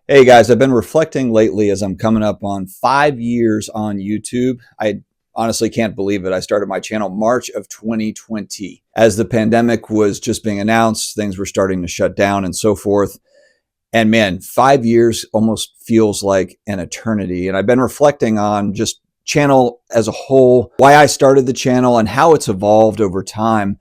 Hey guys, I've been reflecting lately as I'm coming up on 5 years on YouTube. I honestly can't believe it. I started my channel March of 2020. As the pandemic was just being announced, things were starting to shut down and so forth. And man, 5 years almost feels like an eternity. And I've been reflecting on just channel as a whole, why I started the channel and how it's evolved over time.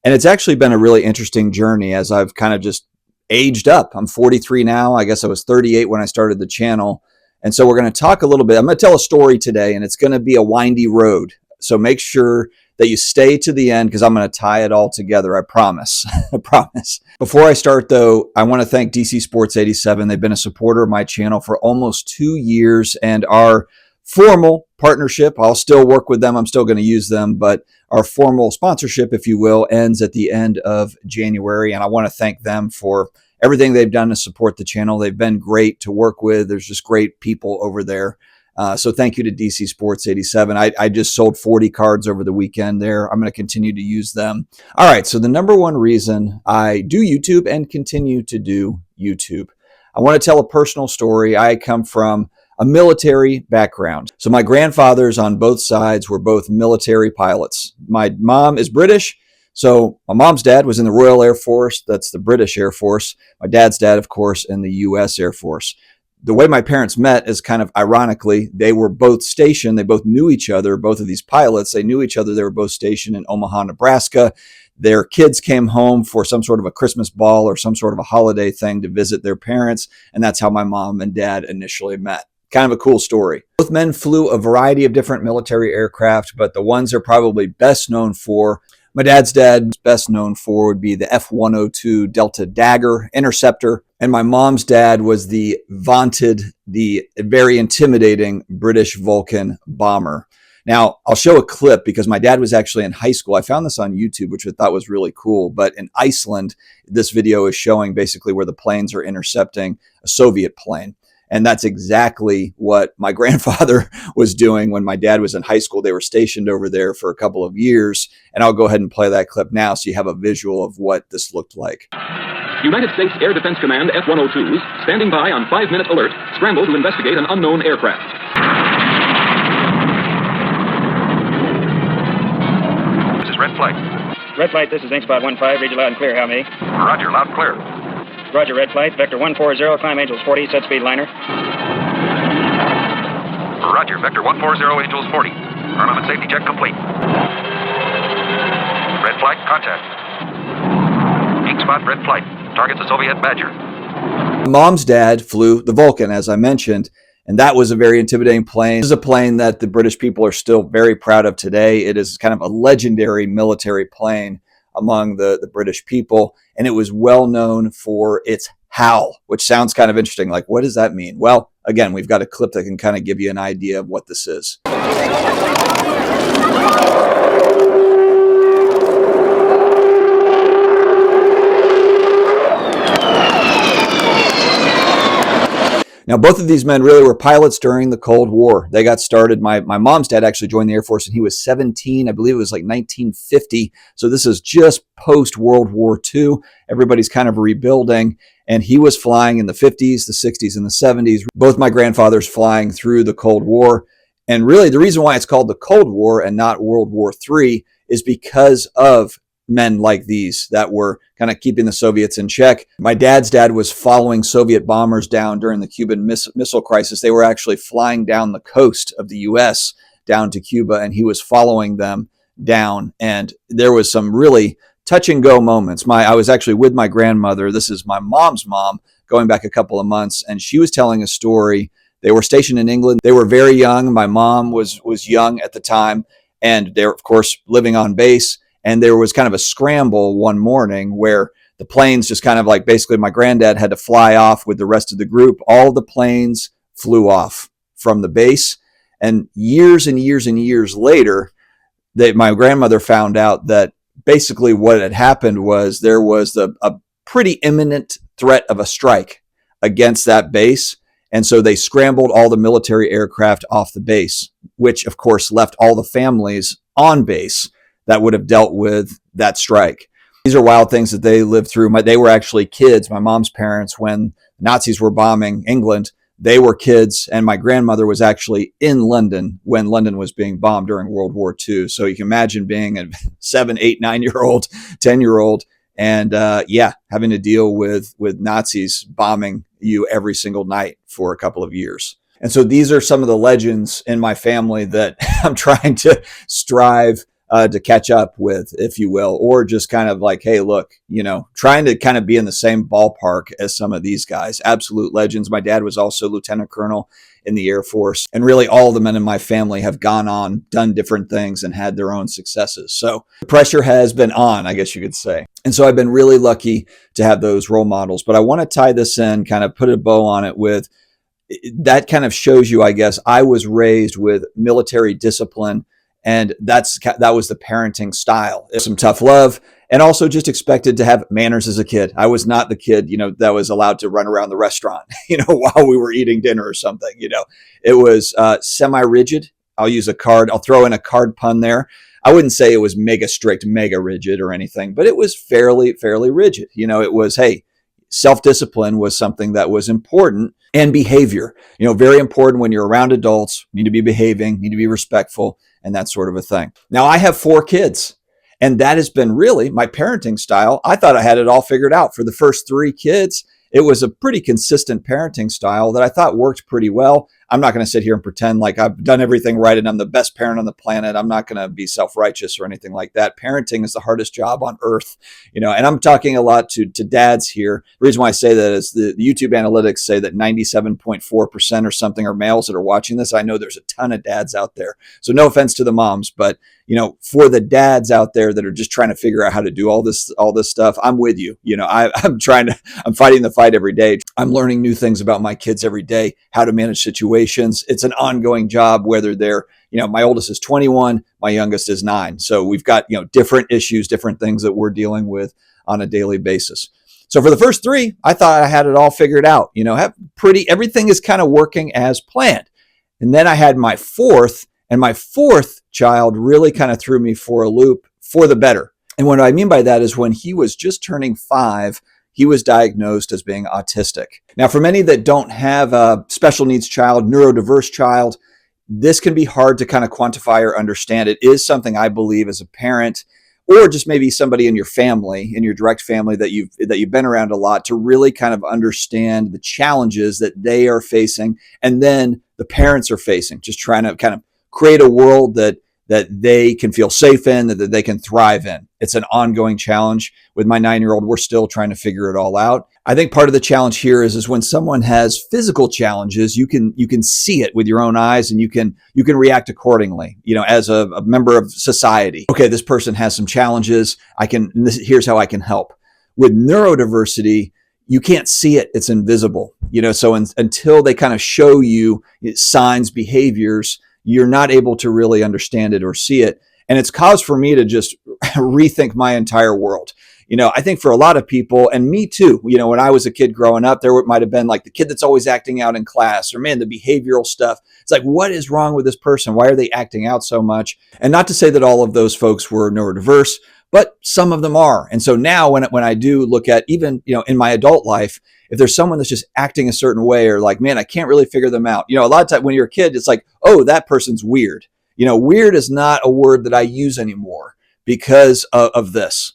And it's actually been a really interesting journey as I've kind of just aged up. I'm 43 now. I guess I was 38 when I started the channel. And so we're going to talk a little bit. I'm going to tell a story today, and it's going to be a windy road. So make sure that you stay to the end because I'm going to tie it all together. I promise. I promise. Before I start, though, I want to thank DC Sports 87. They've been a supporter of my channel for almost 2 years, and our formal partnership, I'll still work with them. I'm still going to use them, but our formal sponsorship, if you will, ends at the end of January. And I want to thank them for everything they've done to support the channel. They've been great to work with. There's just great people over there. So thank you to DC Sports 87. I just sold 40 cards over the weekend there. I'm going to continue to use them. All right. So the number one reason I do YouTube and continue to do YouTube, I want to tell a personal story. I come from a military background. So my grandfathers on both sides were both military pilots. My mom is British. So my mom's dad was in the Royal Air Force. That's the British Air Force. My dad's dad, of course, in the US Air Force. The way my parents met is kind of ironically, they were both stationed. They both knew each other, both of these pilots. They knew each other. They were both stationed in Omaha, Nebraska. Their kids came home for some sort of a Christmas ball or some sort of a holiday thing to visit their parents. And that's how my mom and dad initially met. Kind of a cool story. Both men flew a variety of different military aircraft, but the ones they're probably best known for, my dad's dad's best known for would be the F-102 Delta Dagger Interceptor. And my mom's dad was the vaunted, the very intimidating British Vulcan bomber. Now, I'll show a clip because my dad was actually in high school. I found this on YouTube, which I thought was really cool. But in Iceland, this video is showing basically where the planes are intercepting a Soviet plane. And that's exactly what my grandfather was doing when my dad was in high school. They were stationed over there for a couple of years. And I'll go ahead and play that clip now so you have a visual of what this looked like. United States Air Defense Command F-102s, standing by on 5-minute alert, scramble to investigate an unknown aircraft. This is Red Flight. Red Flight, this is Inkspot 15. Read you loud and clear. How me? Roger, loud and clear. Roger, Red Flight. Vector 140, climb Angels 40, set speed liner. Roger, Vector 140, Angels 40. Armament safety check complete. Red Flight, contact. Inkspot, Red Flight. Target's the Soviet Badger. Mom's dad flew the Vulcan, as I mentioned, and that was a very intimidating plane. This is a plane that the British people are still very proud of today. It is kind of a legendary military plane among the British people, and it was well known for its howl, which sounds kind of interesting. Like, what does that mean? Well, again, we've got a clip that can kind of give you an idea of what this is. Now, both of these men really were pilots during the Cold War. They got started. My mom's dad actually joined the Air Force and he was 17. I believe it was like 1950. So this is just post-World War II. Everybody's kind of rebuilding. And he was flying in the 50s, the 60s, and the 70s. Both my grandfathers flying through the Cold War. And really the reason why it's called the Cold War and not World War III is because of men like these that were kind of keeping the Soviets in check. My dad's dad was following Soviet bombers down during the Cuban Missile Crisis. They were actually flying down the coast of the US down to Cuba, and he was following them down. And there was some really touch and go moments. I was actually with my grandmother. This is my mom's mom going back a couple of months, and she was telling a story. They were stationed in England. They were very young. My mom was young at the time, and they're, of course, living on base. And there was kind of a scramble one morning where the planes just kind of like basically my granddad had to fly off with the rest of the group. All the planes flew off from the base. And years and years and years later, my grandmother found out that basically what had happened was there was a pretty imminent threat of a strike against that base. And so they scrambled all the military aircraft off the base, which of course left all the families on base that would have dealt with that strike. These are wild things that they lived through. They were actually kids, my mom's parents, when Nazis were bombing England, they were kids, and my grandmother was actually in London when London was being bombed during World War II. So you can imagine being a 7, 8, 9-year-old, 10-year-old, and having to deal with Nazis bombing you every single night for a couple of years. And so these are some of the legends in my family that I'm trying to strive to catch up with, if you will, or just kind of like, hey, look, trying to kind of be in the same ballpark as some of these guys. Absolute legends. My dad was also lieutenant colonel in the Air Force, and really all the men in my family have gone on, done different things, and had their own successes. So the pressure has been on, I guess you could say. And so I've been really lucky to have those role models. But I want to tie this in, kind of put a bow on it with, that kind of shows you, I guess, I was raised with military discipline, and that was the parenting style. Some tough love, and also just expected to have manners as a kid. I was not the kid, that was allowed to run around the restaurant, while we were eating dinner or something. It was semi-rigid. I'll throw in a card pun there. I wouldn't say it was mega strict, mega rigid or anything, but it was fairly rigid. It was, hey, self-discipline was something that was important, and behavior, very important when you're around adults. You need to be behaving, need to be respectful, and that sort of a thing. Now, I have 4 kids, and that has been really my parenting style. I thought I had it all figured out. For the first 3 kids, it was a pretty consistent parenting style that I thought worked pretty well. I'm not going to sit here and pretend like I've done everything right and I'm the best parent on the planet. I'm not going to be self-righteous or anything like that. Parenting is the hardest job on earth, and I'm talking a lot to dads here. The reason why I say that is the YouTube analytics say that 97.4% or something are males that are watching this. I know there's a ton of dads out there. So no offense to the moms, but for the dads out there that are just trying to figure out how to do all this stuff, I'm with you. I'm fighting the fight every day. I'm learning new things about my kids every day, how to manage situations. It's an ongoing job, whether they're, my oldest is 21, my youngest is 9. So we've got, different issues, different things that we're dealing with on a daily basis. So for the first 3, I thought I had it all figured out, everything is kind of working as planned. And then I had my 4th, and my 4th child really kind of threw me for a loop for the better. And what I mean by that is when he was just turning 5, he was diagnosed as being autistic. Now, for many that don't have a special needs child, neurodiverse child, this can be hard to kind of quantify or understand. It is something I believe as a parent, or just maybe somebody in your family, in your direct family that you've been around a lot, to really kind of understand the challenges that they are facing, and then the parents are facing, just trying to kind of create a world that they can feel safe in, that they can thrive in. It's an ongoing challenge. With my 9-year-old, we're still trying to figure it all out. I think part of the challenge here is when someone has physical challenges, you can see it with your own eyes, and you can react accordingly, as a member of society. Okay, this person has some challenges. Here's how I can help. With neurodiversity, you can't see it. It's invisible, so until they kind of show you signs, behaviors, you're not able to really understand it or see it. And it's cause for me to just rethink my entire world. I think for a lot of people, and me too, when I was a kid growing up, there might have been like the kid that's always acting out in class, or man, the behavioral stuff. It's like, what is wrong with this person? Why are they acting out so much? And not to say that all of those folks were neurodiverse, but some of them are. And so now when I do look at even, in my adult life, if there's someone that's just acting a certain way, or like, man, I can't really figure them out. A lot of times when you're a kid, it's like, oh, that person's weird. Weird is not a word that I use anymore because of this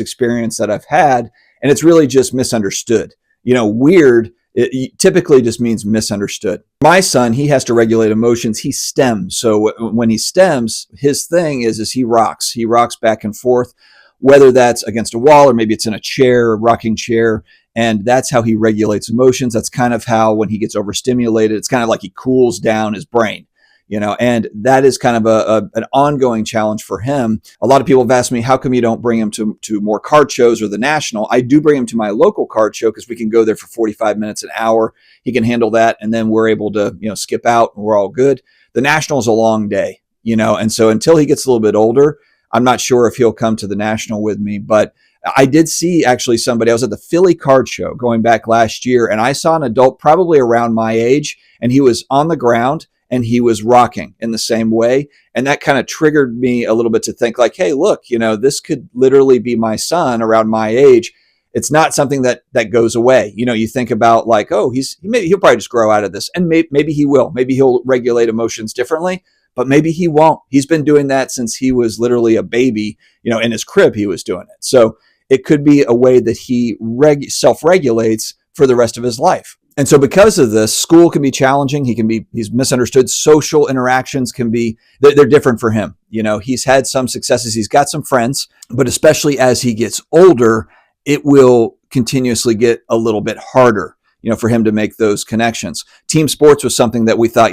experience that I've had. And it's really just misunderstood. Weird, it typically just means misunderstood. My son, he has to regulate emotions. He stems. So when he stems, his thing is he rocks. He rocks back and forth, whether that's against a wall or maybe it's in a chair, a rocking chair. And that's how he regulates emotions. That's kind of how, when he gets overstimulated, it's kind of like he cools down his brain, and that is kind of an ongoing challenge for him. A lot of people have asked me, how come you don't bring him to more card shows or the National? I do bring him to my local card show because we can go there for 45 minutes, an hour. He can handle that. And then we're able to, skip out and we're all good. The National is a long day, and so until he gets a little bit older, I'm not sure if he'll come to the National with me, but I did see actually somebody. I was at the Philly card show going back last year, and I saw an adult probably around my age, and he was on the ground and he was rocking in the same way. And that kind of triggered me a little bit to think like, hey, look, this could literally be my son around my age. It's not something that goes away. You think about like, oh, he'll probably just grow out of this, and maybe he will. Maybe he'll regulate emotions differently, but maybe he won't. He's been doing that since he was literally a baby. In his crib, he was doing it. So it could be a way that he self-regulates for the rest of his life. And so because of this, school can be challenging. He's misunderstood. Social interactions they're different for him. He's had some successes. He's got some friends, but especially as he gets older, it will continuously get a little bit harder, for him to make those connections. Team sports was something that we thought,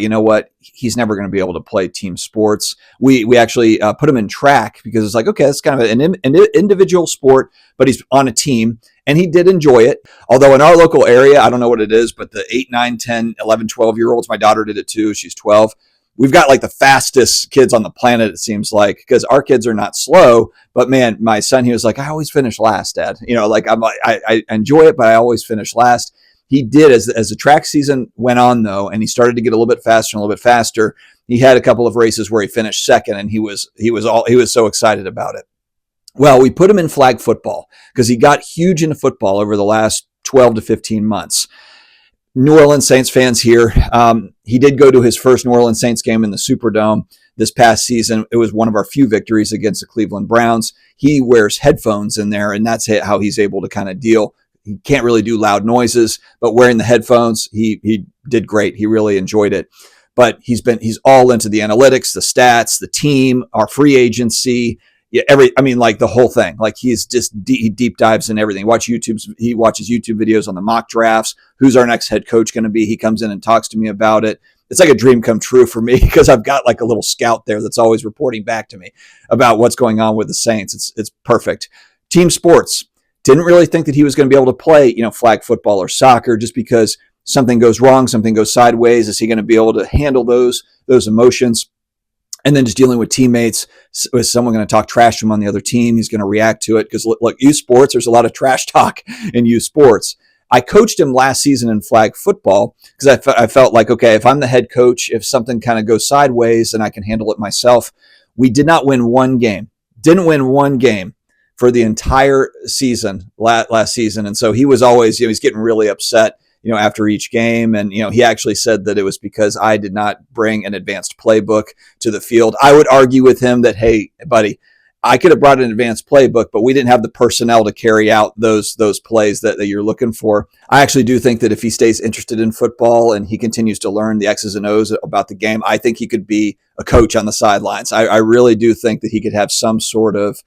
he's never going to be able to play team sports. We actually put him in track because it's like, okay, it's kind of an individual sport, but he's on a team. And he did enjoy it. Although in our local area, I don't know what it is, but the 8, 9, 10, 11, 12-year-olds, my daughter did it too. She's 12. We've got like the fastest kids on the planet, it seems like, because our kids are not slow. But man, my son, he was like, I always finish last, Dad. I enjoy it, but I always finish last. He did as the track season went on, though, and he started to get a little bit faster and a little bit faster. He had a couple of races where he finished second, and he was so excited about it. Well, we put him in flag football because he got huge into football over the last 12 to 15 months. New Orleans Saints fans here. He did go to his first New Orleans Saints game in the Superdome this past season. It was one of our few victories against the Cleveland Browns. He wears headphones in there, and that's how he's able to kind of deal. He can't really do loud noises, but wearing the headphones, he did great. He really enjoyed it. But he's all into the analytics, the stats, the team, our free agency. Yeah, the whole thing. Like he's just he deep dives in everything. He watches YouTube videos on the mock drafts. Who's our next head coach going to be? He comes in and talks to me about it. It's like a dream come true for me because I've got like a little scout there that's always reporting back to me about what's going on with the Saints. It's perfect. Team sports. Didn't really think that he was going to be able to play, flag football or soccer just because something goes wrong, something goes sideways. Is he going to be able to handle those emotions? And then just dealing with teammates. Is someone going to talk trash to him on the other team? He's going to react to it because, look, youth sports, there's a lot of trash talk in youth sports. I coached him last season in flag football because I felt like, okay, if I'm the head coach, if something kind of goes sideways, then I can handle it myself. We did not win one game. Didn't win one game for the entire season, last season. And so he was always, he's getting really upset, after each game. And, he actually said that it was because I did not bring an advanced playbook to the field. I would argue with him that, hey, buddy, I could have brought an advanced playbook, but we didn't have the personnel to carry out those plays that you're looking for. I actually do think that if he stays interested in football and he continues to learn the X's and O's about the game, I think he could be a coach on the sidelines. I really do think that he could have some sort of,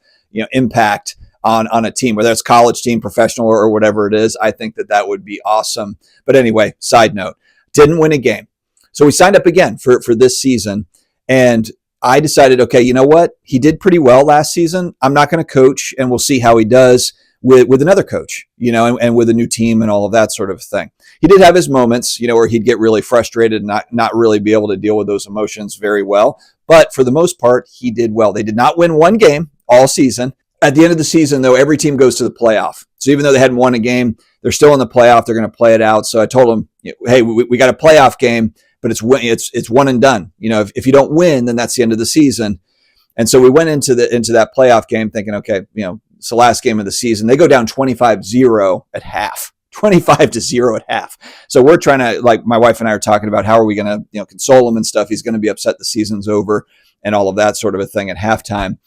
impact on a team, whether it's college team, professional, or whatever it is. I think that would be awesome. But anyway, side note, didn't win a game. So we signed up again for this season. And I decided, okay, you know what? He did pretty well last season. I'm not going to coach, and we'll see how he does with another coach, and with a new team and all of that sort of thing. He did have his moments, where he'd get really frustrated and not really be able to deal with those emotions very well. But for the most part, he did well. They did not win one game all season. At the end of the season, though, every team goes to the playoff. So even though they hadn't won a game, they're still in the playoff. They're going to play it out. So I told them, hey, we got a playoff game, but it's one and done. If you don't win, then that's the end of the season. And so we went into that playoff game thinking, okay, it's the last game of the season. They go down 25-0 at half. 25-0 at half. So we're trying to, like, my wife and I are talking about how are we going to, console him and stuff. He's going to be upset the season's over and all of that sort of a thing at halftime.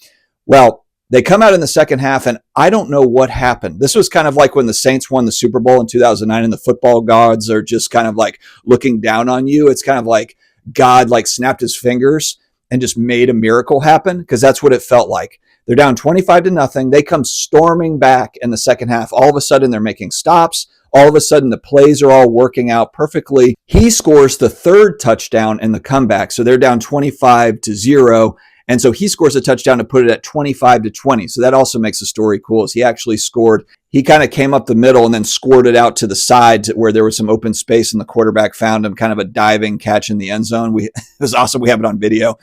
Well, they come out in the second half, and I don't know what happened. This was kind of like when the Saints won the Super Bowl in 2009, and the football gods are just kind of like looking down on you. It's kind of like God like snapped his fingers and just made a miracle happen, because that's what it felt like. They're down 25-0. They come storming back in the second half. All of a sudden, they're making stops. All of a sudden, the plays are all working out perfectly. He scores the third touchdown in the comeback. So they're down 25-0. And so he scores a touchdown to put it at 25-20. So that also makes the story cool, as he actually scored. He kind of came up the middle and then scored it out to the side where there was some open space, and the quarterback found him, kind of a diving catch in the end zone. It was awesome. We have it on video.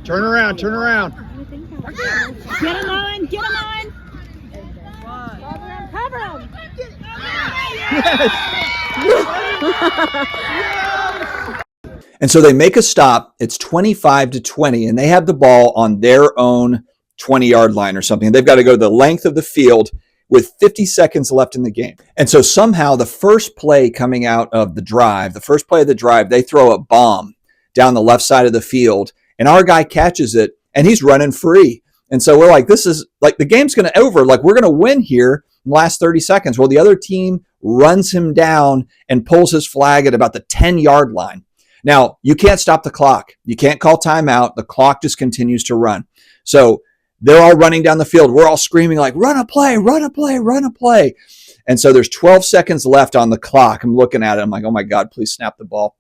Turn around. Get him on. Cover him. And so they make a stop. It's 25-20, and they have the ball on their own 20-yard line or something. They've got to go the length of the field with 50 seconds left in the game. And so somehow the first play coming out of the drive, the first play of the drive, they throw a bomb down the left side of the field, and our guy catches it, and he's running free. And so we're like, this is like, the game's going to over. Like, we're going to win here in the last 30 seconds. Well, the other team runs him down and pulls his flag at about the 10-yard line. Now, you can't stop the clock. You can't call timeout. The clock just continues to run. So they're all running down the field. We're all screaming like, run a play, run a play, run a play. And so there's 12 seconds left on the clock. I'm looking at it. I'm like, oh my God, please snap the ball.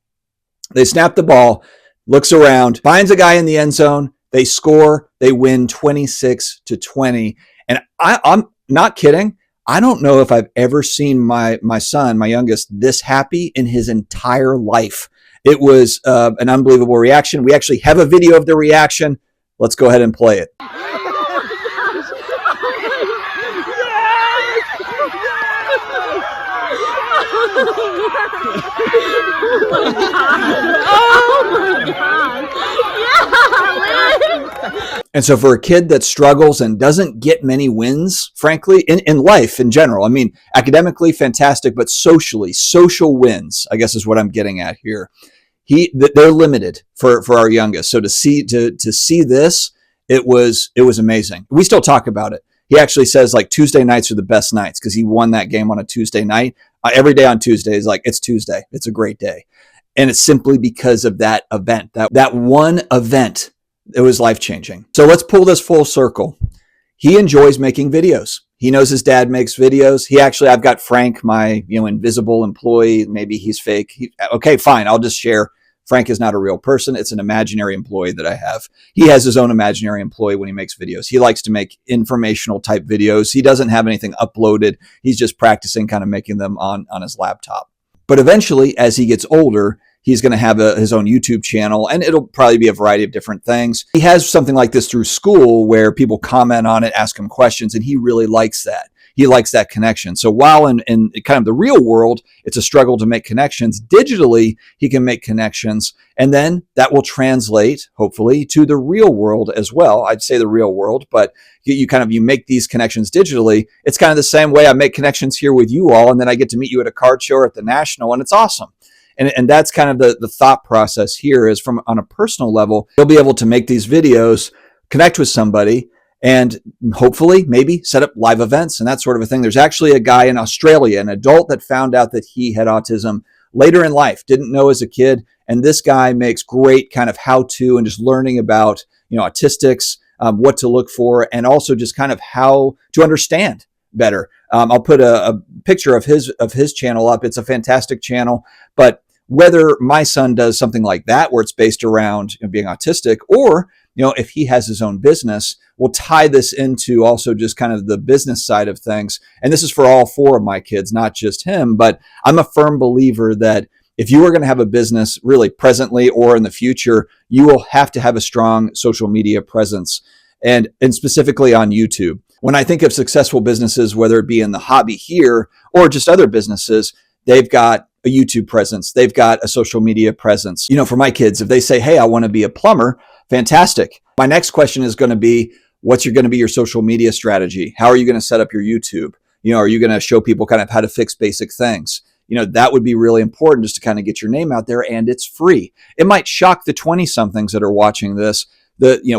They snap the ball, looks around, finds a guy in the end zone. They score. They win 26-20. And I'm not kidding. I don't know if I've ever seen my son, my youngest, this happy in his entire life. It was an unbelievable reaction. We actually have a video of the reaction. Let's go ahead and play it. And so for a kid that struggles and doesn't get many wins, frankly, in life in general, I mean, academically, fantastic, but socially, social wins, I guess is what I'm getting at here. They're limited for our youngest. So to see this, it was amazing. We still talk about it. He actually says like Tuesday nights are the best nights because he won that game on a Tuesday night. Every day on Tuesday is like, it's Tuesday. It's a great day. And it's simply because of that event, that one event. It was life-changing. So let's pull this full circle. He enjoys making videos. He knows his dad makes videos. I've got Frank, my invisible employee. Maybe he's fake. Okay, fine. I'll just share. Frank is not a real person. It's an imaginary employee that I have. He has his own imaginary employee when he makes videos. He likes to make informational type videos. He doesn't have anything uploaded. He's just practicing kind of making them on his laptop. But eventually, as he gets older, he's going to have his own YouTube channel, and it'll probably be a variety of different things. He has something like this through school where people comment on it, ask him questions, and he really likes that. He likes that connection. So while in kind of the real world, it's a struggle to make connections, digitally, he can make connections, and then that will translate, hopefully, to the real world as well. I'd say the real world, but you make these connections digitally. It's kind of the same way I make connections here with you all, and then I get to meet you at a card show or at the National, and it's awesome. And that's kind of the thought process here is from on a personal level, you'll be able to make these videos, connect with somebody, and hopefully maybe set up live events and that sort of a thing. There's actually a guy in Australia, an adult that found out that he had autism later in life, didn't know as a kid. And this guy makes great kind of how-to and just learning about, autistics, what to look for, and also just kind of how to understand better. I'll put a picture of his channel up. It's a fantastic channel, but whether my son does something like that, where it's based around being autistic, or if he has his own business, we'll tie this into also just kind of the business side of things. And this is for all four of my kids, not just him. But I'm a firm believer that if you are going to have a business really presently or in the future, you will have to have a strong social media presence, and specifically on YouTube. When I think of successful businesses, whether it be in the hobby here or just other businesses, they've got a YouTube presence. They've got a social media presence. For my kids, if they say, hey, I want to be a plumber, fantastic. My next question is going to be, what's going to be your social media strategy? How are you going to set up your YouTube? Are you going to show people kind of how to fix basic things? That would be really important just to kind of get your name out there, and it's free. It might shock the 20-somethings that are watching this.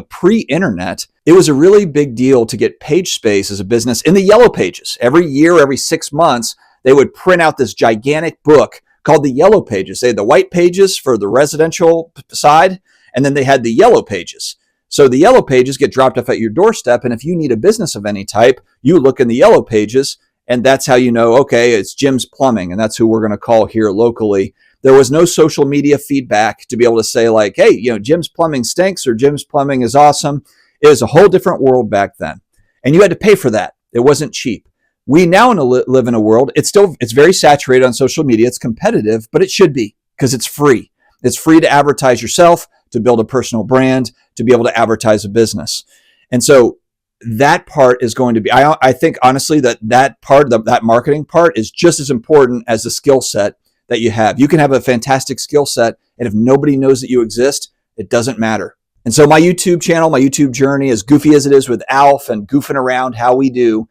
Pre-internet, it was a really big deal to get page space as a business in the yellow pages. Every year, every 6 months, they would print out this gigantic book called the yellow pages. They had the white pages for the residential side, and then they had the yellow pages. So the yellow pages get dropped off at your doorstep, and if you need a business of any type, you look in the yellow pages, and that's how you know, okay, it's Jim's Plumbing, and that's who we're going to call here locally. There was no social media feedback to be able to say like, hey, Jim's Plumbing stinks or Jim's Plumbing is awesome. It was a whole different world back then. And you had to pay for that. It wasn't cheap. We now live in a world, it's very saturated on social media. It's competitive, but it should be because it's free. It's free to advertise yourself, to build a personal brand, to be able to advertise a business. And so that part is going to be, I think honestly that part, that marketing part is just as important as the skill set that you have. You can have a fantastic skill set, and if nobody knows that you exist, it doesn't matter. And so my YouTube channel, my YouTube journey, as goofy as it is with Alf and goofing around how we do,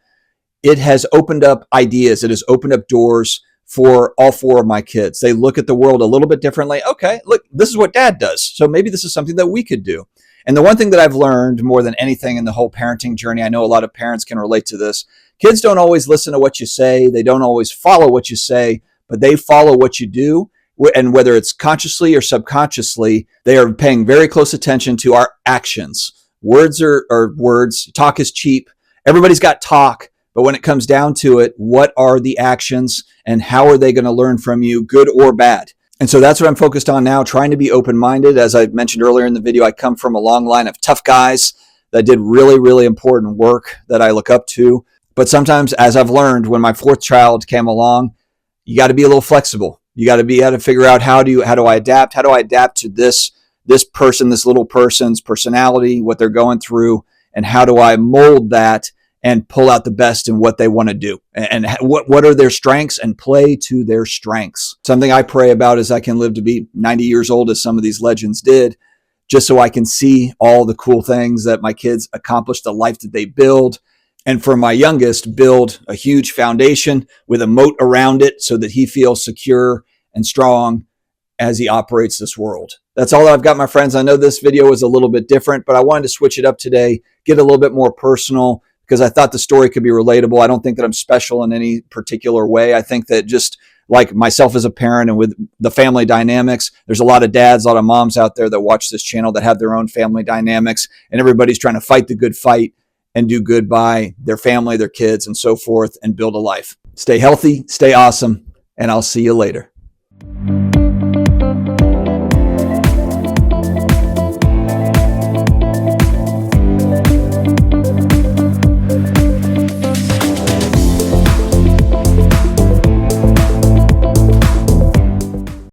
it has opened up ideas. It has opened up doors for all four of my kids. They look at the world a little bit differently. Okay, look, this is what dad does. So maybe this is something that we could do. And the one thing that I've learned more than anything in the whole parenting journey, I know a lot of parents can relate to this. Kids don't always listen to what you say. They don't always follow what you say, but they follow what you do. And whether it's consciously or subconsciously, they are paying very close attention to our actions. Words are words. Talk is cheap. Everybody's got talk. But when it comes down to it, what are the actions and how are they going to learn from you, good or bad? And so that's what I'm focused on now, trying to be open-minded. As I mentioned earlier in the video, I come from a long line of tough guys that did really, really important work that I look up to. But sometimes, as I've learned, when my fourth child came along, you got to be a little flexible. You got to be able to figure out how do I adapt? How do I adapt to this person, this little person's personality, what they're going through, and how do I mold that and pull out the best in what they want to do, and what are their strengths, and play to their strengths. Something I pray about is I can live to be 90 years old, as some of these legends did, just so I can see all the cool things that my kids accomplish, the life that they build. And for my youngest, build a huge foundation with a moat around it so that he feels secure and strong as he operates this world. That's all I've got, my friends. I know this video was a little bit different, but I wanted to switch it up today, get a little bit more personal, because I thought the story could be relatable. I don't think that I'm special in any particular way. I think that just like myself as a parent and with the family dynamics, there's a lot of dads, a lot of moms out there that watch this channel that have their own family dynamics, and everybody's trying to fight the good fight and do good by their family, their kids, and so forth, and build a life. Stay healthy, stay awesome, and I'll see you later.